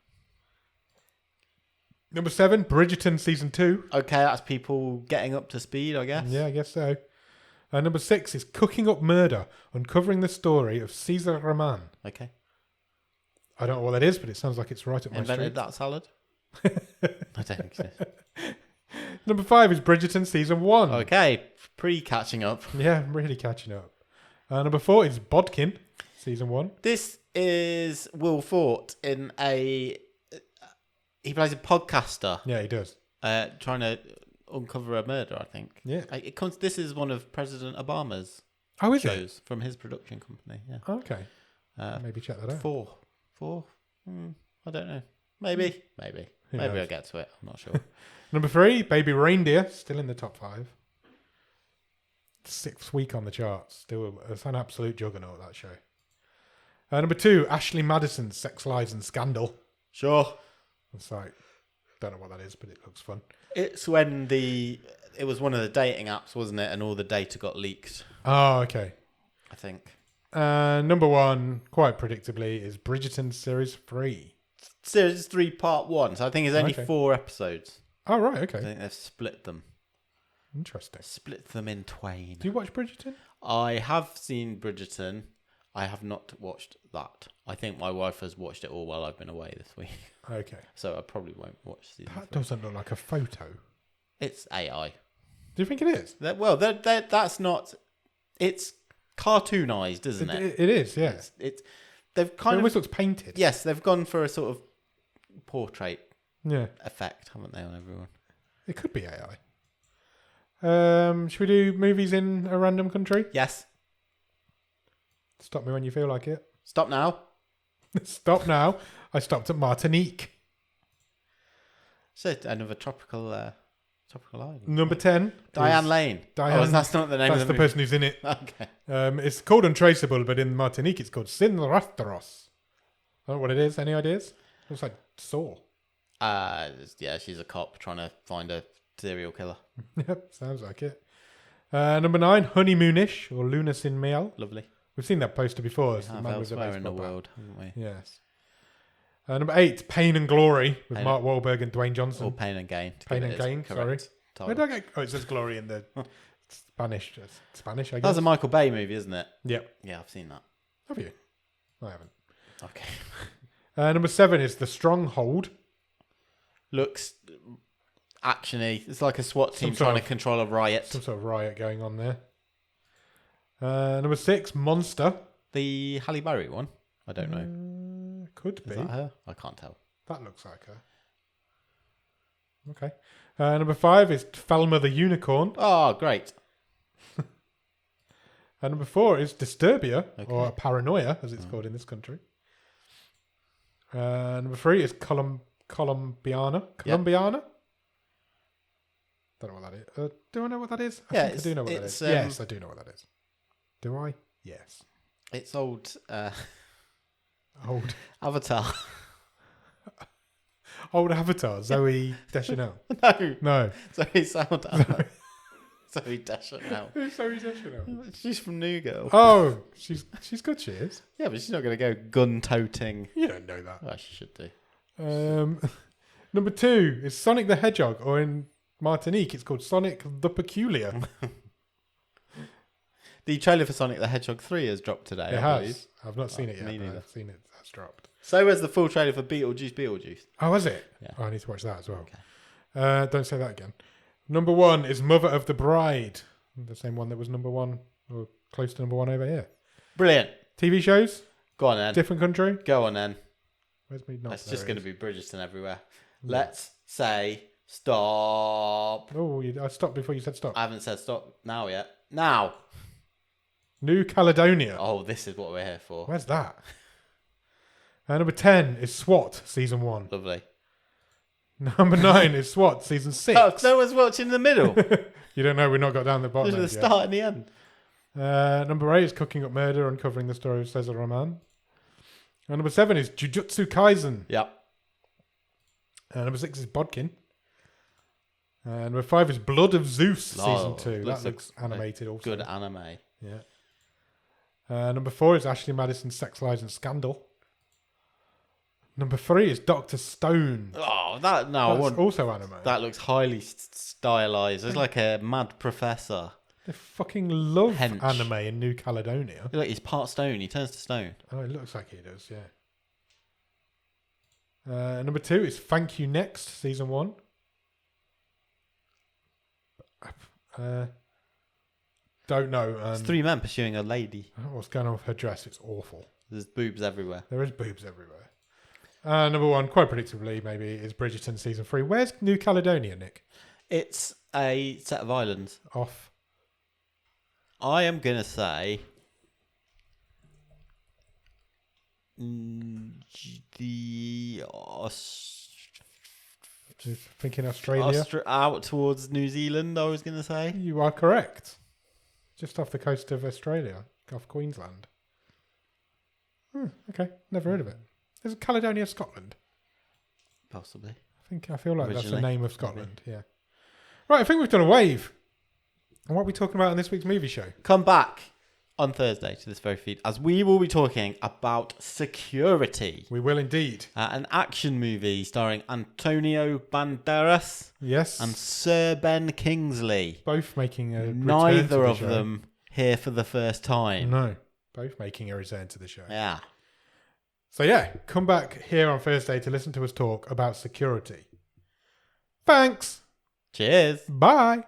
Number 7, Bridgerton season 2. Okay, that's people getting up to speed, I guess. Yeah, I guess so. Number 6 is Cooking Up Murder, uncovering the story of Cesar Roman. Okay. I don't know what that is, but it sounds like it's right up my street. Invented that salad? I don't think so. Number 5 is Bridgerton season 1. Okay, pre-catching up. Yeah, I'm really catching up. Number 4 is Bodkin season 1. This is Will Fort in a... He plays a podcaster. Yeah, he does. Trying to uncover a murder, I think. Yeah. This is one of President Obama's Oh, is shows from his production company. Yeah. Okay. Maybe check that out. Four. I don't know. Maybe. Maybe I'll get to it. I'm not sure. Number 3, Baby Reindeer, still in the top 5. 6th week on the charts. Still, it's an absolute juggernaut, that show. Number 2, Ashley Madison's Sex, Lies and Scandal. Sure. It's like, don't know what that is, but it looks fun. It's when it was one of the dating apps, wasn't it? And all the data got leaked. Oh, okay. I think. Number 1, quite predictably, is Bridgerton Series 3. Series 3 Part 1. So I think it's only 4 episodes. Oh, right, I okay. think they've split them. Interesting. Split them in twain. Do you watch Bridgerton? I have seen Bridgerton. I have not watched that. I think my wife has watched it all while I've been away this week. Okay. So I probably won't watch season That 3. doesn't look like a photo. It's AI. Do you think it is? That's not... It's cartoonized, isn't it? It is, yeah. They've kind It of... almost looks painted. Yes, they've gone for a sort of portrait Yeah. effect, haven't they, on everyone? It could be AI. Should we do movies in a random country? Yes. Stop me when you feel like it. Stop now. Stop now. I stopped at Martinique. So another tropical island. Number 10. Diane Lane. That's not the name of That's the the person who's in it. Okay. It's called Untraceable, but in Martinique it's called Sin Rastros. I don't know what it is. Any ideas? Looks like Saw. Yeah, she's a cop trying to find a serial killer. Yep, sounds like it. Number 9, Honeymoonish, or Luna Sin Miel. Lovely. We've seen that poster before. It's the Have man with the elsewhere in the baseball bat. world, haven't we? Yes. Number 8, Pain and Glory, with Mark Wahlberg and Dwayne Johnson. Or Pain and Gain. Pain and Gain, sorry. Title. Where did I get? Oh, it says Glory in the Spanish. Spanish, I guess. That's a Michael Bay movie, isn't it? Yep. Yeah, I've seen that. Have you? I haven't. Okay. Number 7 is The Stronghold. Looks actiony. It's like a SWAT team Some trying sort to control a riot. Some sort of riot going on there. Number 6, Monster. The Halle Berry one? I don't know. Could be. Is that her? I can't tell. That looks like her. Okay. Number 5 is Thelma the Unicorn. Oh, great. Number 4 is Disturbia, Okay. or Paranoia, as it's called in this country. Number 3 is Colombiana. Colombiana? Don't know what that is. Do I know what that is? I think I do know what that is. Yes, I do know what that is. Do I? Yes. It's old Old Avatar. Old Avatar, Zoe Deschanel. No. No. Zoe Saldana. Zoe Deschanel. Who's Zoe Deschanel? She's from New Girl. Oh, she's good, she is. Yeah, but she's not going to go gun-toting. You don't know that. Well, she should do. Number 2 is Sonic the Hedgehog, or in Martinique, it's called Sonic the Peculiar. The trailer for Sonic the Hedgehog 3 has dropped today. It I has. believe. I've not seen it yet. me But neither. I've seen it. That's dropped. So has the full trailer for Beetlejuice. Oh, is it? Yeah. Oh, I need to watch that as well. Okay. Don't say that again. Number 1 is Mother of the Bride. The same one that was number 1, or close to number 1 over here. Brilliant. TV shows? Go on then. Different country? Go on then. Where's me? Not It's just going to be Bridgerton everywhere. Yeah. Let's say stop. Oh, I stopped before you said stop. I haven't said stop now yet. Now. New Caledonia. Oh, this is what we're here for. Where's that? Number 10 is SWAT Season 1. Lovely. Number 9 is SWAT Season 6. Oh, no one's watching in the middle. You don't know, we've not got down the bottom This end is the yet. start and the end. Number 8 is Cooking Up Murder, uncovering the story of Cesar Roman. And number 7 is Jujutsu Kaisen. Yep. Number 6 is Bodkin. Number 5 is Blood of Zeus Season 2. That looks animated also. Good anime. Yeah. Number 4 is Ashley Madison's Sex, Lies and Scandal. Number 3 is Dr. Stone. Oh, I That's want. also anime. That looks highly stylized. It's like a mad professor. They fucking love Hench. anime in New Caledonia. Look, he's part stone. He turns to stone. Oh, it looks like he does, yeah. Number 2 is Thank You Next, Season 1. Don't know. It's 3 men pursuing a lady. I don't know what's going on with her dress. It's awful. There's boobs everywhere. There is boobs everywhere. Number 1, quite predictably, maybe, is Bridgerton Season 3. Where's New Caledonia, Nick? It's a set of islands. Off. I am going to say Thinking Australia? out towards New Zealand, I was going to say. You are correct. Just off the coast of Australia, off Queensland. Okay, never heard of it. Is it Caledonia, Scotland? Possibly. I feel like that's the Originally. name of Scotland. Yeah. Right, I think we've done a wave. And what are we talking about in this week's movie show? Come back on Thursday to this very feed as we will be talking about Security. We will indeed. An action movie starring Antonio Banderas Yes. and Sir Ben Kingsley. Both making a return to Neither the of show. them here for the first time. No. Both making a return to the show. Yeah. So yeah, come back here on Thursday to listen to us talk about Security. Thanks. Cheers. Bye.